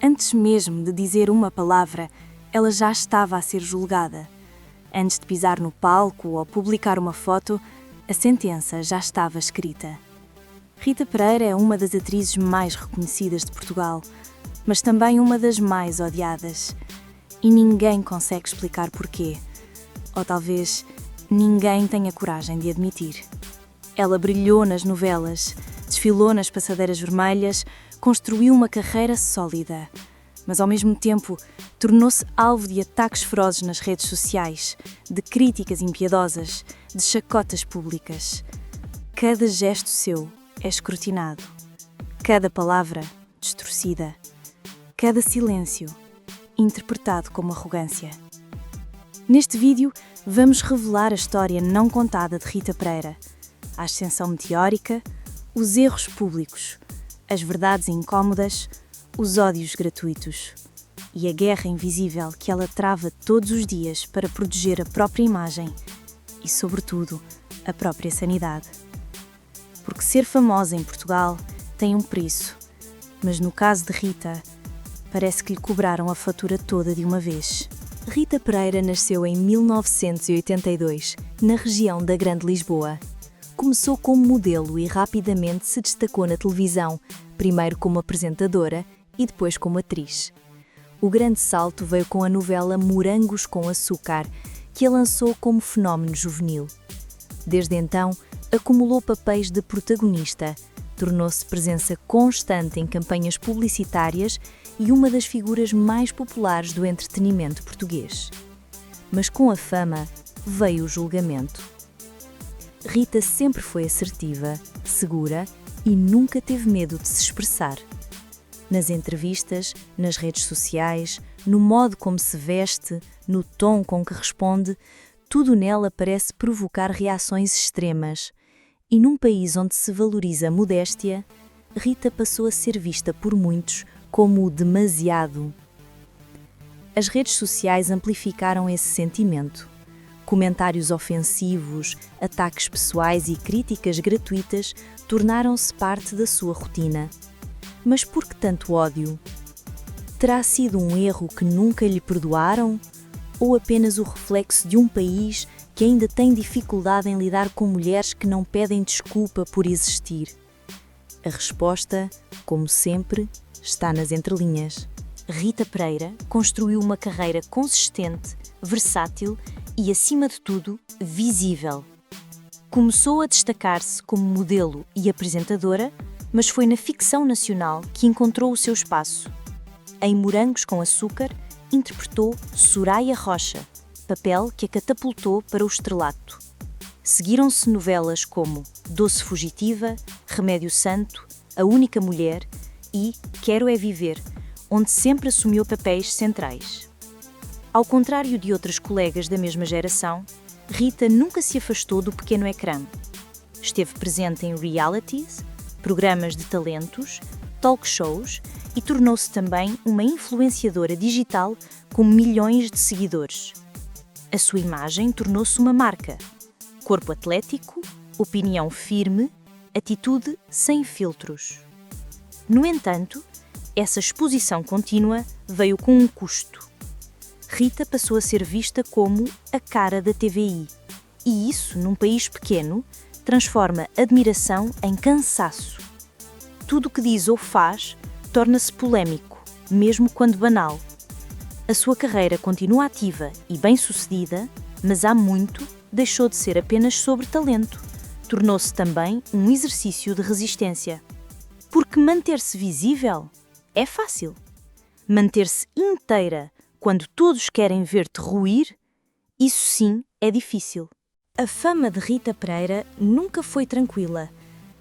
Antes mesmo de dizer uma palavra, ela já estava a ser julgada. Antes de pisar no palco ou publicar uma foto, a sentença já estava escrita. Rita Pereira é uma das atrizes mais reconhecidas de Portugal, mas também uma das mais odiadas. E ninguém consegue explicar porquê. Ou talvez ninguém tenha coragem de admitir. Ela brilhou nas novelas, desfilou nas passadeiras vermelhas, construiu uma carreira sólida. Mas, ao mesmo tempo, tornou-se alvo de ataques ferozes nas redes sociais, de críticas impiedosas, de chacotas públicas. Cada gesto seu é escrutinado. Cada palavra, distorcida. Cada silêncio, interpretado como arrogância. Neste vídeo, vamos revelar a história não contada de Rita Pereira, a ascensão meteórica, os erros públicos, as verdades incómodas, os ódios gratuitos e a guerra invisível que ela trava todos os dias para proteger a própria imagem e, sobretudo, a própria sanidade. Porque ser famosa em Portugal tem um preço, mas no caso de Rita, parece que lhe cobraram a fatura toda de uma vez. Rita Pereira nasceu em 1982, na região da Grande Lisboa. Começou como modelo e rapidamente se destacou na televisão, primeiro como apresentadora e depois como atriz. O grande salto veio com a novela Morangos com Açúcar, que a lançou como fenómeno juvenil. Desde então, acumulou papéis de protagonista, tornou-se presença constante em campanhas publicitárias e uma das figuras mais populares do entretenimento português. Mas com a fama veio o julgamento. Rita sempre foi assertiva, segura e nunca teve medo de se expressar. Nas entrevistas, nas redes sociais, no modo como se veste, no tom com que responde, tudo nela parece provocar reações extremas. E num país onde se valoriza a modéstia, Rita passou a ser vista por muitos como o demasiado. As redes sociais amplificaram esse sentimento. Comentários ofensivos, ataques pessoais e críticas gratuitas tornaram-se parte da sua rotina. Mas por que tanto ódio? Terá sido um erro que nunca lhe perdoaram? Ou apenas o reflexo de um país que ainda tem dificuldade em lidar com mulheres que não pedem desculpa por existir? A resposta, como sempre, está nas entrelinhas. Rita Pereira construiu uma carreira consistente, versátil e, acima de tudo, visível. Começou a destacar-se como modelo e apresentadora, mas foi na ficção nacional que encontrou o seu espaço. Em Morangos com Açúcar, interpretou Soraya Rocha, papel que a catapultou para o estrelato. Seguiram-se novelas como Doce Fugitiva, Remédio Santo, A Única Mulher e Quero é Viver, onde sempre assumiu papéis centrais. Ao contrário de outras colegas da mesma geração, Rita nunca se afastou do pequeno ecrã. Esteve presente em realities, programas de talentos, talk shows e tornou-se também uma influenciadora digital com milhões de seguidores. A sua imagem tornou-se uma marca. Corpo atlético, opinião firme, atitude sem filtros. No entanto, essa exposição contínua veio com um custo. Rita passou a ser vista como a cara da TVI. E isso, num país pequeno, transforma admiração em cansaço. Tudo o que diz ou faz torna-se polémico, mesmo quando banal. A sua carreira continua ativa e bem-sucedida, mas há muito deixou de ser apenas sobre talento. Tornou-se também um exercício de resistência. Porque manter-se visível é fácil. Manter-se inteira quando todos querem ver-te ruir, isso sim é difícil. A fama de Rita Pereira nunca foi tranquila.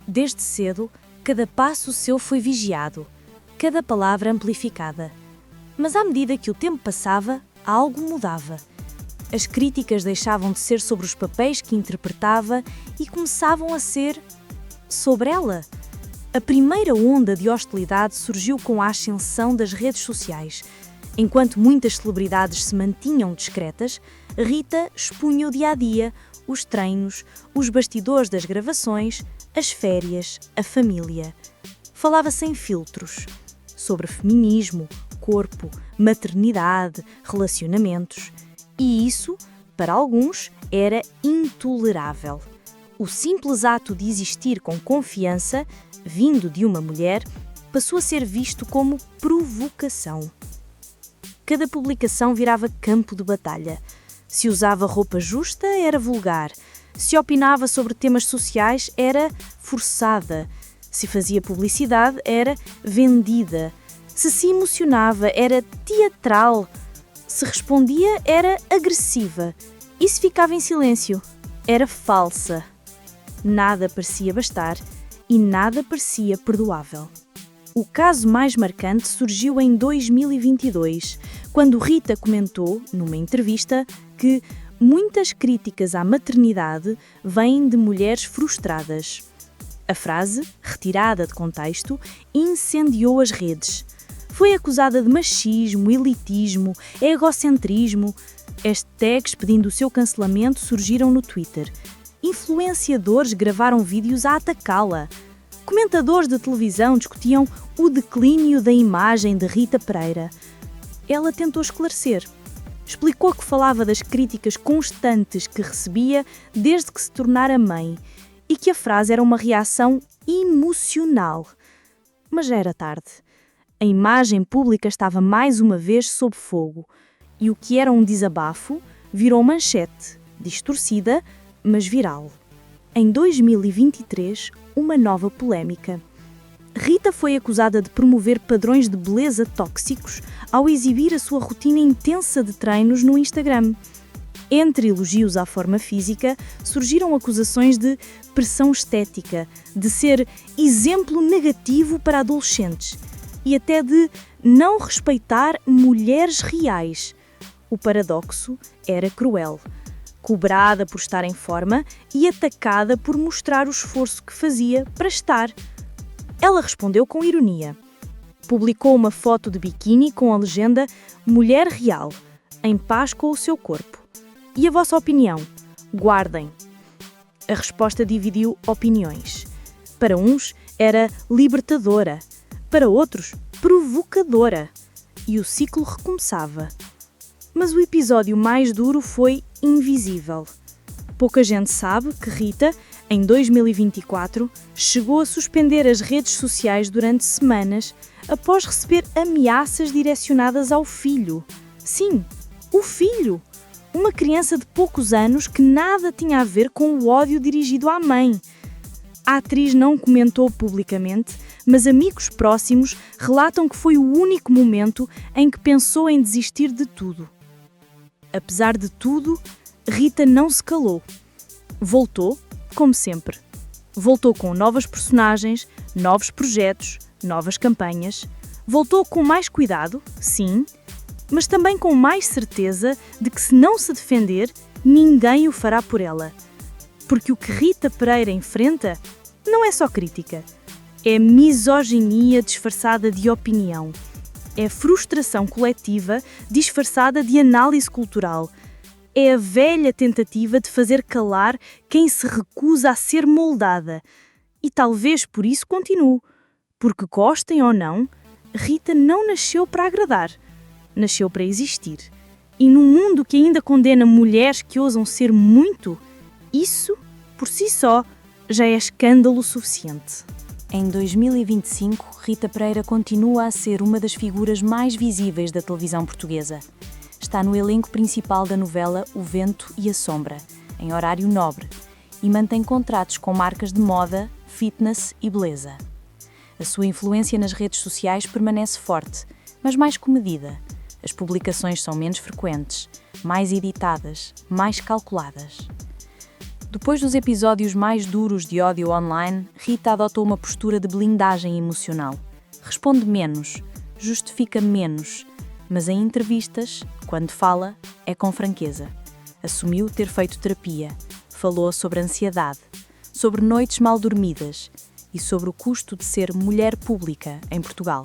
Desde cedo, cada passo seu foi vigiado, cada palavra amplificada. Mas à medida que o tempo passava, algo mudava. As críticas deixavam de ser sobre os papéis que interpretava e começavam a ser sobre ela. A primeira onda de hostilidade surgiu com a ascensão das redes sociais. Enquanto muitas celebridades se mantinham discretas, Rita expunha o dia-a-dia, os treinos, os bastidores das gravações, as férias, a família. Falava sem filtros, sobre feminismo, corpo, maternidade, relacionamentos. E isso, para alguns, era intolerável. O simples ato de existir com confiança, vindo de uma mulher, passou a ser visto como provocação. Cada publicação virava campo de batalha. Se usava roupa justa, era vulgar. Se opinava sobre temas sociais, era forçada. Se fazia publicidade, era vendida. Se emocionava, era teatral. Se respondia, era agressiva. E se ficava em silêncio, era falsa. Nada parecia bastar e nada parecia perdoável. O caso mais marcante surgiu em 2022, quando Rita comentou, numa entrevista, que muitas críticas à maternidade vêm de mulheres frustradas. A frase, retirada de contexto, incendiou as redes. Foi acusada de machismo, elitismo, egocentrismo. Hashtags pedindo o seu cancelamento surgiram no Twitter. Influenciadores gravaram vídeos a atacá-la. Comentadores de televisão discutiam o declínio da imagem de Rita Pereira. Ela tentou esclarecer. Explicou que falava das críticas constantes que recebia desde que se tornara mãe e que a frase era uma reação emocional. Mas já era tarde. A imagem pública estava mais uma vez sob fogo e o que era um desabafo virou manchete, distorcida, mas viral. Em 2023, uma nova polémica. Rita foi acusada de promover padrões de beleza tóxicos ao exibir a sua rotina intensa de treinos no Instagram. Entre elogios à forma física, surgiram acusações de pressão estética, de ser exemplo negativo para adolescentes e até de não respeitar mulheres reais. O paradoxo era cruel. Cobrada por estar em forma e atacada por mostrar o esforço que fazia para estar. Ela respondeu com ironia. Publicou uma foto de biquíni com a legenda "Mulher Real, em paz com o seu corpo". E a vossa opinião? Guardem. A resposta dividiu opiniões. Para uns, era libertadora. Para outros, provocadora. E o ciclo recomeçava. Mas o episódio mais duro foi invisível. Pouca gente sabe que Rita, em 2024, chegou a suspender as redes sociais durante semanas após receber ameaças direcionadas ao filho. Sim, o filho! Uma criança de poucos anos que nada tinha a ver com o ódio dirigido à mãe. A atriz não comentou publicamente, mas amigos próximos relatam que foi o único momento em que pensou em desistir de tudo. Apesar de tudo, Rita não se calou. Voltou, como sempre. Voltou com novas personagens, novos projetos, novas campanhas. Voltou com mais cuidado, sim, mas também com mais certeza de que se não se defender, ninguém o fará por ela. Porque o que Rita Pereira enfrenta não é só crítica. É misoginia disfarçada de opinião. É frustração coletiva disfarçada de análise cultural. É a velha tentativa de fazer calar quem se recusa a ser moldada. E talvez por isso continue. Porque gostem ou não, Rita não nasceu para agradar. Nasceu para existir. E num mundo que ainda condena mulheres que ousam ser muito, isso, por si só, já é escândalo suficiente. Em 2025, Rita Pereira continua a ser uma das figuras mais visíveis da televisão portuguesa. Está no elenco principal da novela O Vento e a Sombra, em horário nobre, e mantém contratos com marcas de moda, fitness e beleza. A sua influência nas redes sociais permanece forte, mas mais comedida. As publicações são menos frequentes, mais editadas, mais calculadas. Depois dos episódios mais duros de ódio online, Rita adotou uma postura de blindagem emocional. Responde menos, justifica menos, mas em entrevistas, quando fala, é com franqueza. Assumiu ter feito terapia, falou sobre ansiedade, sobre noites mal dormidas e sobre o custo de ser mulher pública em Portugal.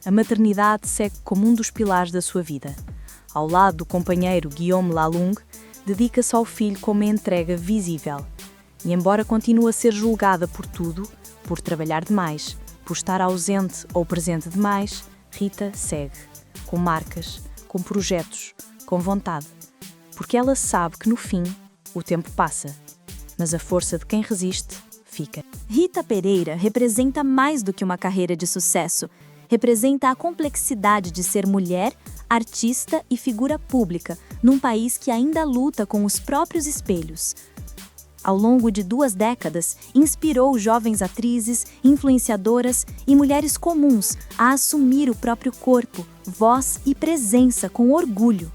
A maternidade segue como um dos pilares da sua vida. Ao lado do companheiro Guillaume Lalung, dedica-se ao filho com uma entrega visível. E embora continue a ser julgada por tudo, por trabalhar demais, por estar ausente ou presente demais, Rita segue, com marcas, com projetos, com vontade, porque ela sabe que no fim o tempo passa, mas a força de quem resiste fica. Rita Pereira representa mais do que uma carreira de sucesso. Representa a complexidade de ser mulher, artista e figura pública, num país que ainda luta com os próprios espelhos. Ao longo de 2 décadas, inspirou jovens atrizes, influenciadoras e mulheres comuns a assumir o próprio corpo, voz e presença com orgulho.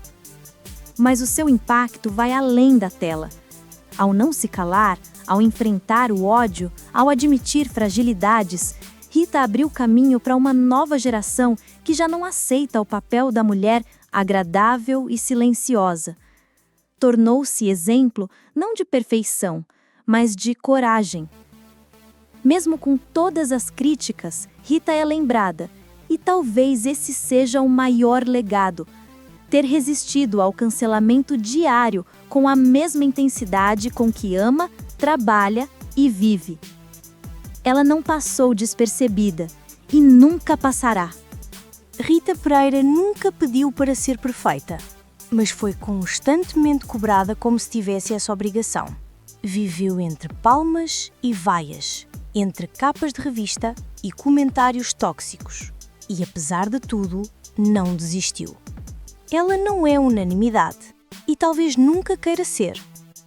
Mas o seu impacto vai além da tela. Ao não se calar, ao enfrentar o ódio, ao admitir fragilidades, Rita abriu caminho para uma nova geração que já não aceita o papel da mulher agradável e silenciosa. Tornou-se exemplo não de perfeição, mas de coragem. Mesmo com todas as críticas, Rita é lembrada, e talvez esse seja o maior legado: ter resistido ao cancelamento diário com a mesma intensidade com que ama, trabalha e vive. Ela não passou despercebida e nunca passará. Rita Pereira nunca pediu para ser perfeita, mas foi constantemente cobrada como se tivesse essa obrigação. Viveu entre palmas e vaias, entre capas de revista e comentários tóxicos. E apesar de tudo, não desistiu. Ela não é unanimidade e talvez nunca queira ser,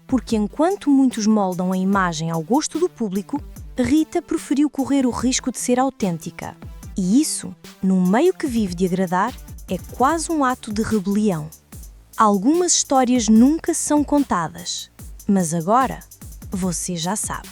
porque enquanto muitos moldam a imagem ao gosto do público, Rita preferiu correr o risco de ser autêntica. E isso, num meio que vive de agradar, é quase um ato de rebelião. Algumas histórias nunca são contadas, mas agora você já sabe.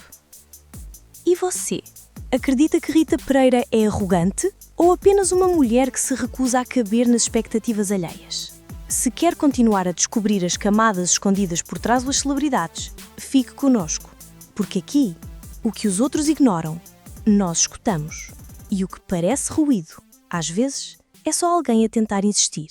E você? Acredita que Rita Pereira é arrogante ou apenas uma mulher que se recusa a caber nas expectativas alheias? Se quer continuar a descobrir as camadas escondidas por trás das celebridades, fique conosco, porque aqui, o que os outros ignoram, nós escutamos. E o que parece ruído, às vezes, é só alguém a tentar insistir.